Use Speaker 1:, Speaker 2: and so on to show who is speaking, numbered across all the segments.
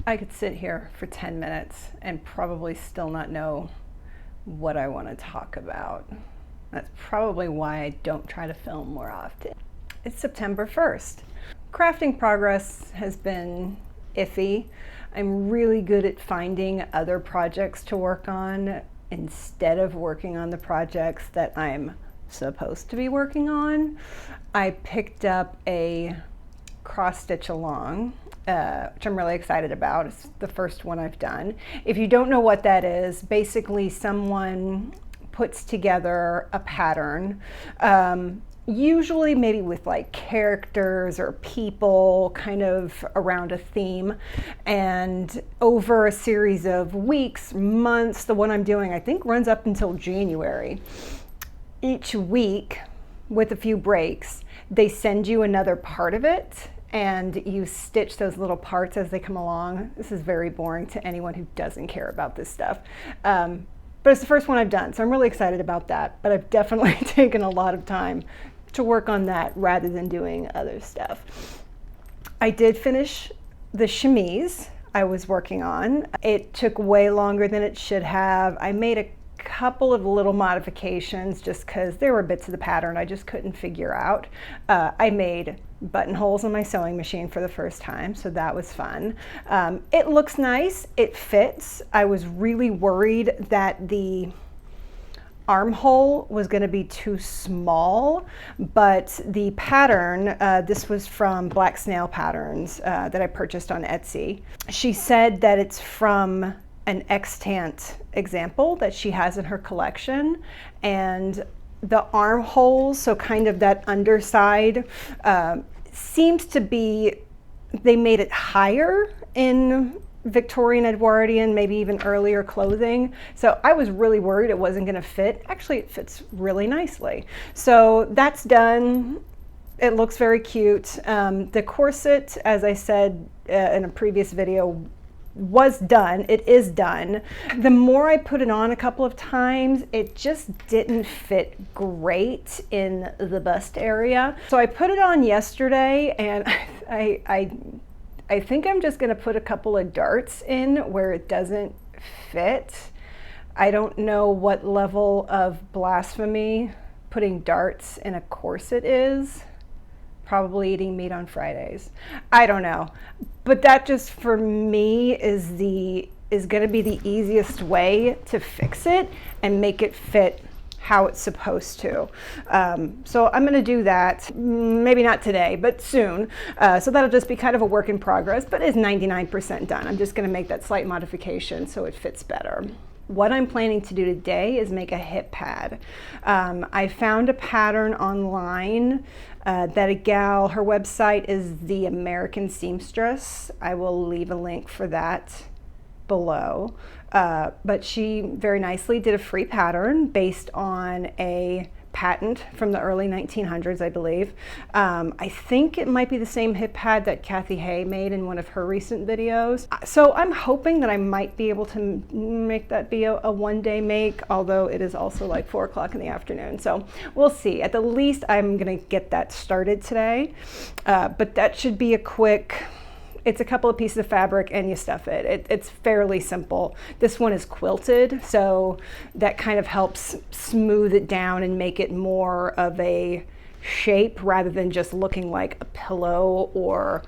Speaker 1: I could sit here for 10 minutes and probably still not know what I want to talk about. That's probably why I don't try to film more often. It's September 1st. Crafting progress has been iffy. I'm really good at finding other projects to work on instead of working on the projects that I'm supposed to be working on. I picked up a cross stitch along, which I'm really excited about. It's the first one I've done. If you don't know what that is, basically someone puts together a pattern, usually maybe with like characters or people kind of around a theme, and over a series of weeks, months, the one I'm doing I think runs up until January. Each week, with a few breaks, they send you another part of it and you stitch those little parts as they come along. This is very boring to anyone who doesn't care about this stuff. But it's the first one I've done, so I'm really excited about that. But I've definitely taken a lot of time to work on that rather than doing other stuff. I did finish the chemise I was working on. It took way longer than it should have. I made a couple of little modifications just because there were bits of the pattern I just couldn't figure out. I made buttonholes on my sewing machine for the first time, so that was fun. It looks nice, it fits. I was really worried that the armhole was going to be too small, but the pattern, this was from Black Snail Patterns that I purchased on Etsy. She said that it's from an extant example that she has in her collection, and the armholes, so kind of that underside, seems to be, they made it higher in Victorian, Edwardian, maybe even earlier clothing. So I was really worried it wasn't going to fit. Actually, it fits really nicely. So that's done. It looks very cute. The corset, as I said in a previous video, was done. It is done. The more I put it on a couple of times, it just didn't fit great in the bust area. So I put it on yesterday, and I think I'm just going to put a couple of darts in where it doesn't fit. I don't know what level of blasphemy putting darts in a corset is. Probably eating meat on Fridays. I don't know. But that just for me is going to be the easiest way to fix it and make it fit how it's supposed to. So I'm going to do that, maybe not today, but soon. So that'll just be kind of a work in progress, but it's 99% done. I'm just going to make that slight modification so it fits better. What I'm planning to do today is make a hip pad. I found a pattern online that a gal, her website is The American Seamstress. I will leave a link for that below. But she very nicely did a free pattern based on a patent from the early 1900s, I believe. I think it might be the same hip pad that Kathy Hay made in one of her recent videos. So I'm hoping that I might be able to make that be a one-day make, although it is also like 4 o'clock in the afternoon. So we'll see. At the least, I'm gonna get that started today. But that should be a quick, it's a couple of pieces of fabric and you stuff it. It's fairly simple. This one is quilted, so that kind of helps smooth it down and make it more of a shape rather than just looking like a pillow, or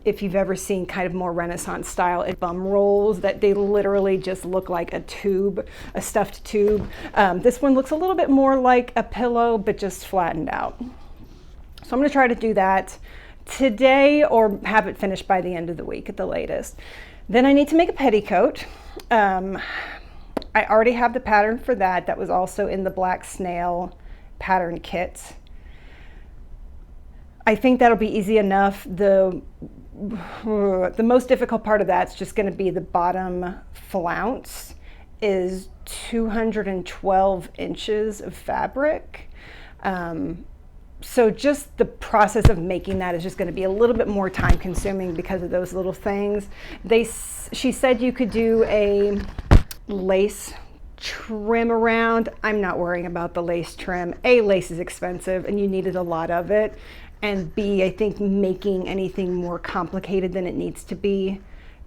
Speaker 1: if you've ever seen kind of more Renaissance style bum rolls that they literally just look like a tube, a stuffed tube. This one looks a little bit more like a pillow, but just flattened out. So I'm gonna try to do that today or have it finished by the end of the week at the latest. Then I need to make a petticoat. I already have the pattern for that. That was also in the Black Snail pattern kit. I think that'll be easy enough. The most difficult part of that's just going to be the bottom flounce is 212 inches of fabric. So just the process of making that is just going to be a little bit more time consuming because of those little things. She said you could do a lace trim around. I'm not worrying about the lace trim. A, lace is expensive and you needed a lot of it. And B, I think making anything more complicated than it needs to be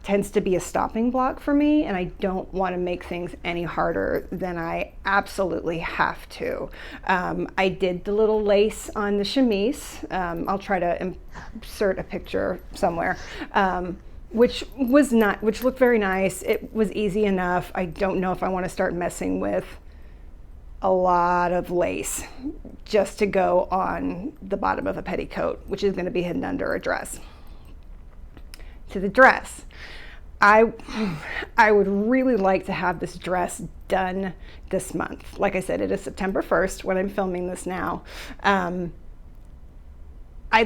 Speaker 1: tends to be a stopping block for me, and I don't want to make things any harder than I absolutely have to. I did the little lace on the chemise. I'll try to insert a picture somewhere. Which looked very nice. It was easy enough. I don't know if I want to start messing with a lot of lace just to go on the bottom of a petticoat, which is going to be hidden under a dress. To the dress. I would really like to have this dress done this month. Like I said, it is September 1st when I'm filming this now. I'd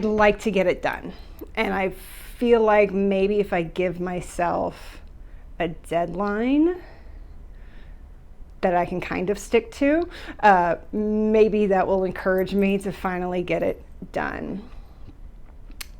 Speaker 1: like to get it done. And I feel like maybe if I give myself a deadline that I can kind of stick to, maybe that will encourage me to finally get it done.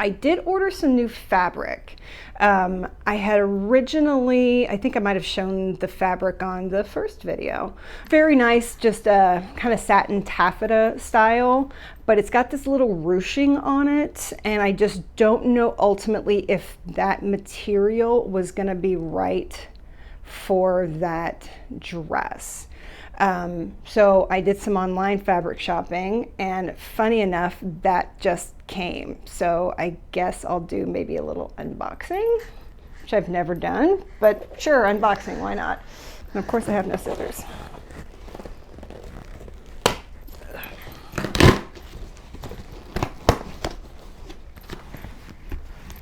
Speaker 1: I did order some new fabric. I had originally, I think I might have shown the fabric on the first video. Very nice, just a kind of satin taffeta style, but it's got this little ruching on it, and I just don't know ultimately if that material was gonna be right for that dress. So I did some online fabric shopping, and funny enough, that just came. So I guess I'll do maybe a little unboxing, which I've never done, but sure, unboxing, why not? And of course I have no scissors.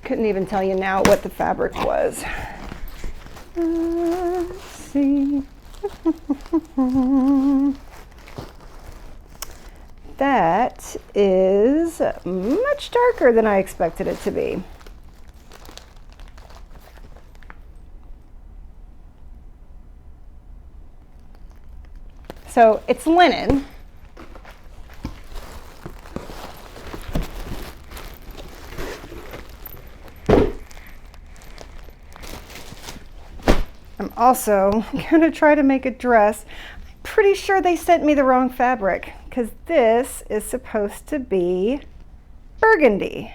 Speaker 1: Couldn't even tell you now what the fabric was. Let's see. That is much darker than I expected it to be. So it's linen. I'm also gonna try to make a dress. I'm pretty sure they sent me the wrong fabric, because this is supposed to be burgundy.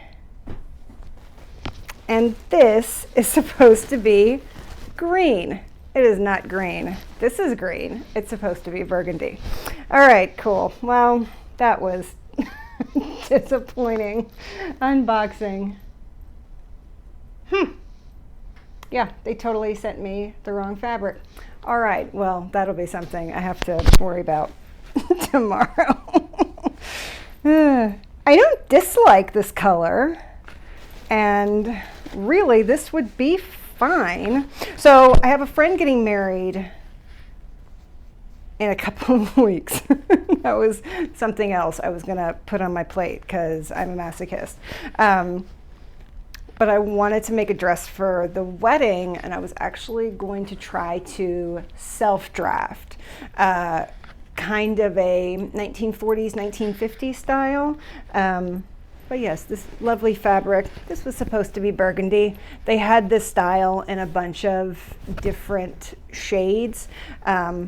Speaker 1: And this is supposed to be green. It is not green. This is green. It's supposed to be burgundy. All right, cool. Well, that was disappointing. Unboxing. Yeah, they totally sent me the wrong fabric. All right, well, that'll be something I have to worry about tomorrow. I don't dislike this color, and really this would be fine. So I have a friend getting married in a couple of weeks. That was something else I was gonna put on my plate because I'm a masochist. But I wanted to make a dress for the wedding, and I was actually going to try to self-draft, kind of a 1940s, 1950s style. But yes, this lovely fabric. This was supposed to be burgundy. They had this style in a bunch of different shades. I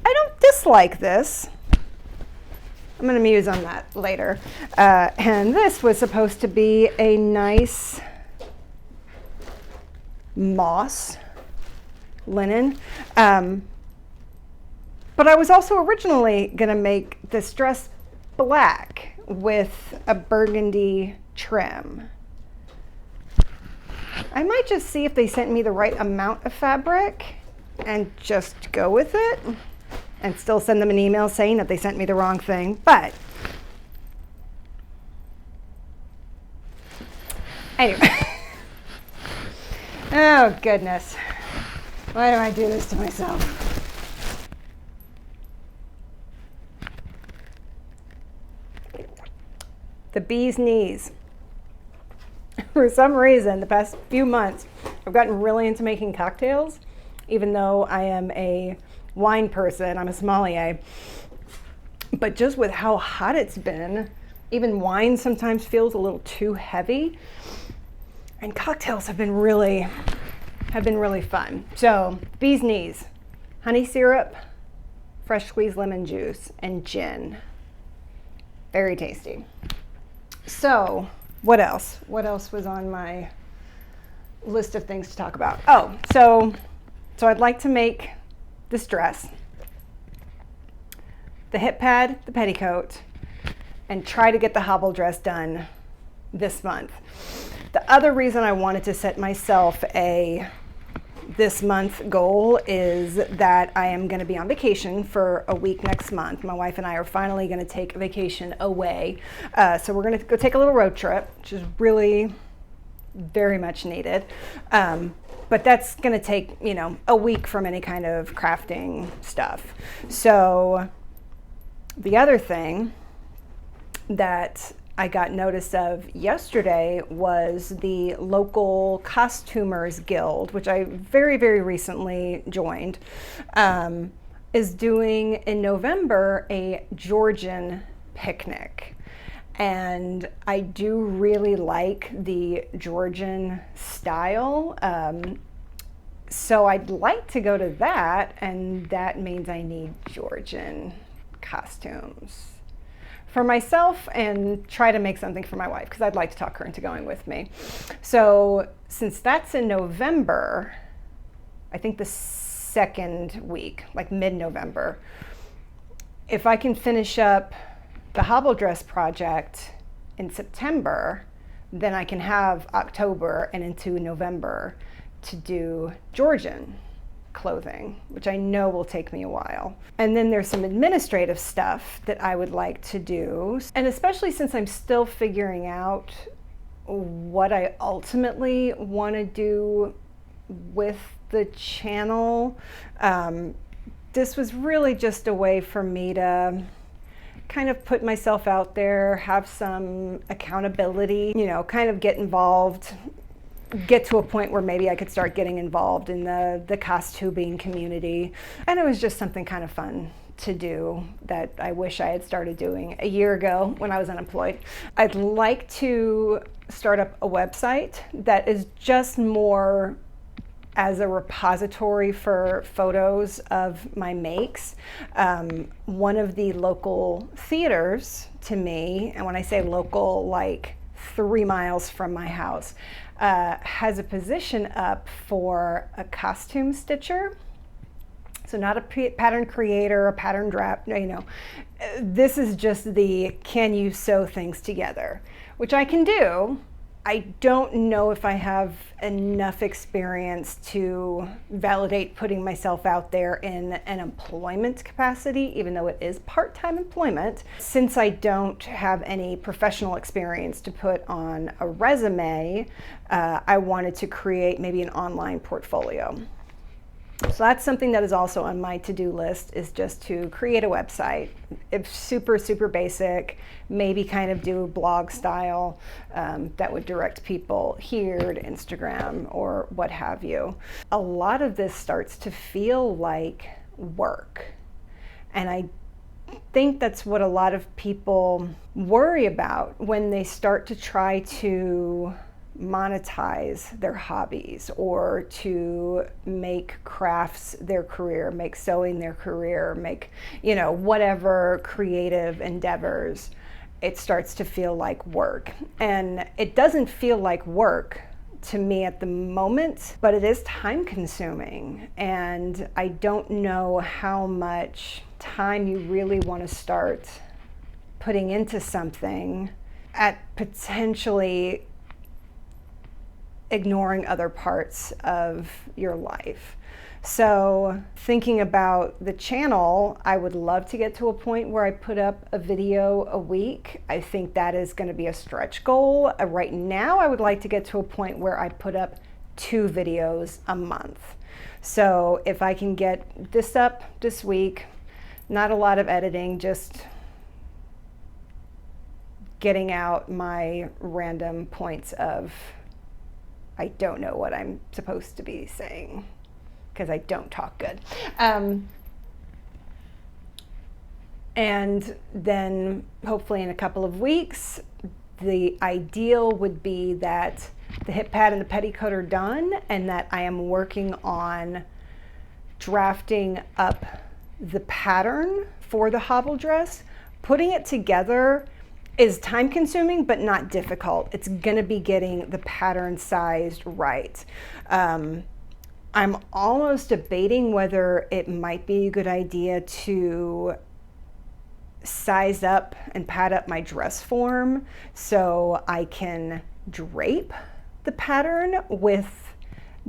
Speaker 1: don't dislike this. I'm going to muse on that later. And this was supposed to be a nice moss linen. But I was also originally going to make this dress black with a burgundy trim. I might just see if they sent me the right amount of fabric and just go with it, and still send them an email saying that they sent me the wrong thing. But anyway. Oh goodness, why do I do this to myself? The bee's knees. For some reason, the past few months, I've gotten really into making cocktails, even though I am a wine person, I'm a sommelier. But just with how hot it's been, even wine sometimes feels a little too heavy. And cocktails have been really fun. So, bee's knees, honey syrup, fresh squeezed lemon juice, and gin. Very tasty. So, what else? What else was on my list of things to talk about. Oh, so I'd like to make this dress, the hip pad, the petticoat, and try to get the hobble dress done this month. The other reason I wanted to set myself a this month goal is that I am going to be on vacation for a week next month. My wife and I are finally going to take a vacation away. So we're going to go take a little road trip, which is really very much needed. But that's going to take, a week from any kind of crafting stuff. So the other thing that I got notice of yesterday was the local costumers guild, which I very, very recently joined, is doing in November a Georgian picnic. And I do really like the Georgian style. So I'd like to go to that, and that means I need Georgian costumes for myself and try to make something for my wife, because I'd like to talk her into going with me. So since that's in November, I think the second week, like mid-November, if I can finish up the hobble dress project in September, then I can have October and into November to do Georgian clothing, which I know will take me a while. And then there's some administrative stuff that I would like to do. And especially since I'm still figuring out what I ultimately want to do with the channel, this was really just a way for me to kind of put myself out there, have some accountability, kind of get involved, get to a point where maybe I could start getting involved in the costuming community. And it was just something kind of fun to do that I wish I had started doing a year ago when I was unemployed. I'd like to start up a website that is just more as a repository for photos of my makes. One of the local theaters to me, and when I say local, like 3 miles from my house, has a position up for a costume stitcher. So not a pattern creator, a pattern draft, this is just the can you sew things together, which I can do. I don't know if I have enough experience to validate putting myself out there in an employment capacity, even though it is part-time employment. Since I don't have any professional experience to put on a resume, I wanted to create maybe an online portfolio. So that's something that is also on my to-do list, is just to create a website. It's super, super basic, maybe kind of do blog style that would direct people here to Instagram or what have you. A lot of this starts to feel like work. And I think that's what a lot of people worry about when they start to try to monetize their hobbies or to make crafts their career, make sewing their career, make, whatever creative endeavors. It starts to feel like work. And it doesn't feel like work to me at the moment, but it is time consuming. And I don't know how much time you really want to start putting into something at potentially ignoring other parts of your life. So thinking about the channel, I would love to get to a point where I put up a video a week. I think that is going to be a stretch goal. Right now, I would like to get to a point where I put up 2 videos a month. So if I can get this up this week, not a lot of editing, just getting out my random points of I don't know what I'm supposed to be saying because I don't talk good. And then hopefully in a couple of weeks, the ideal would be that the hip pad and the petticoat are done and that I am working on drafting up the pattern for the hobble dress, putting it together, is time consuming, but not difficult. It's gonna be getting the pattern sized right. I'm almost debating whether it might be a good idea to size up and pad up my dress form so I can drape the pattern with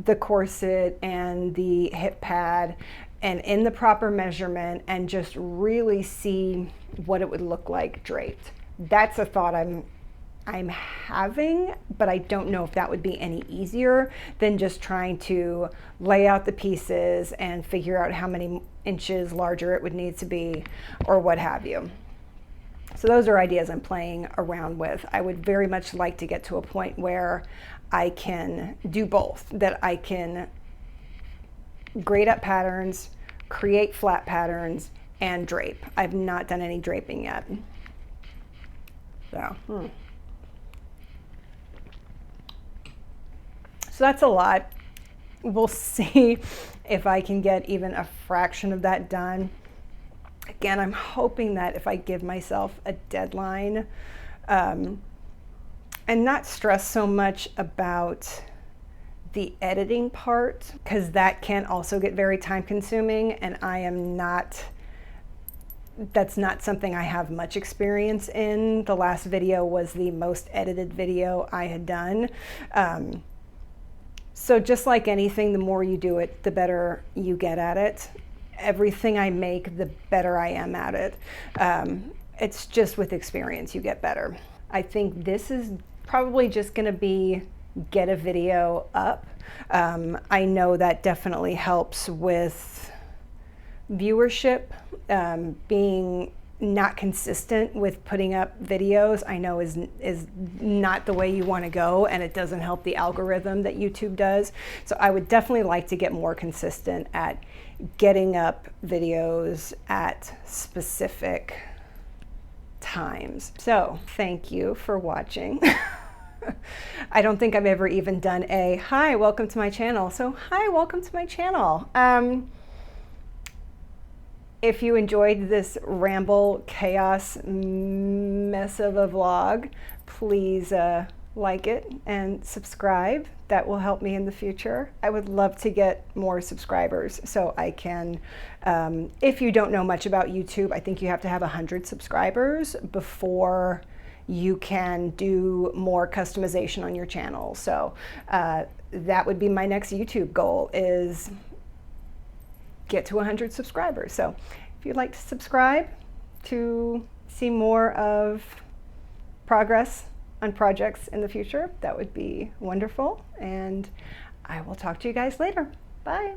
Speaker 1: the corset and the hip pad and in the proper measurement, and just really see what it would look like draped. That's a thought I'm having, but I don't know if that would be any easier than just trying to lay out the pieces and figure out how many inches larger it would need to be or what have you. So those are ideas I'm playing around with. I would very much like to get to a point where I can do both, that I can grade up patterns, create flat patterns, and drape. I've not done any draping yet. So, So that's a lot. We'll see if I can get even a fraction of that done. Again, I'm hoping that if I give myself a deadline and not stress so much about the editing part, because that can also get very time consuming, and that's not something I have much experience in. The last video was the most edited video I had done. So just like anything, the more you do it, the better you get at it. Everything I make, the better I am at it. It's just with experience you get better. I think this is probably just gonna be get a video up. I know that definitely helps with viewership. Being not consistent with putting up videos, I know is not the way you want to go, and it doesn't help the algorithm that YouTube does. So I would definitely like to get more consistent at getting up videos at specific times. So thank you for watching. I don't think I've ever even done a hi, welcome to my channel. So hi, welcome to my channel. If you enjoyed this ramble chaos mess of a vlog, please like it and subscribe. That will help me in the future. I would love to get more subscribers so I can, if you don't know much about YouTube, I think you have to have 100 subscribers before you can do more customization on your channel. So that would be my next YouTube goal, is get to 100 subscribers. So if you'd like to subscribe to see more of progress on projects in the future, that would be wonderful. And I will talk to you guys later. Bye.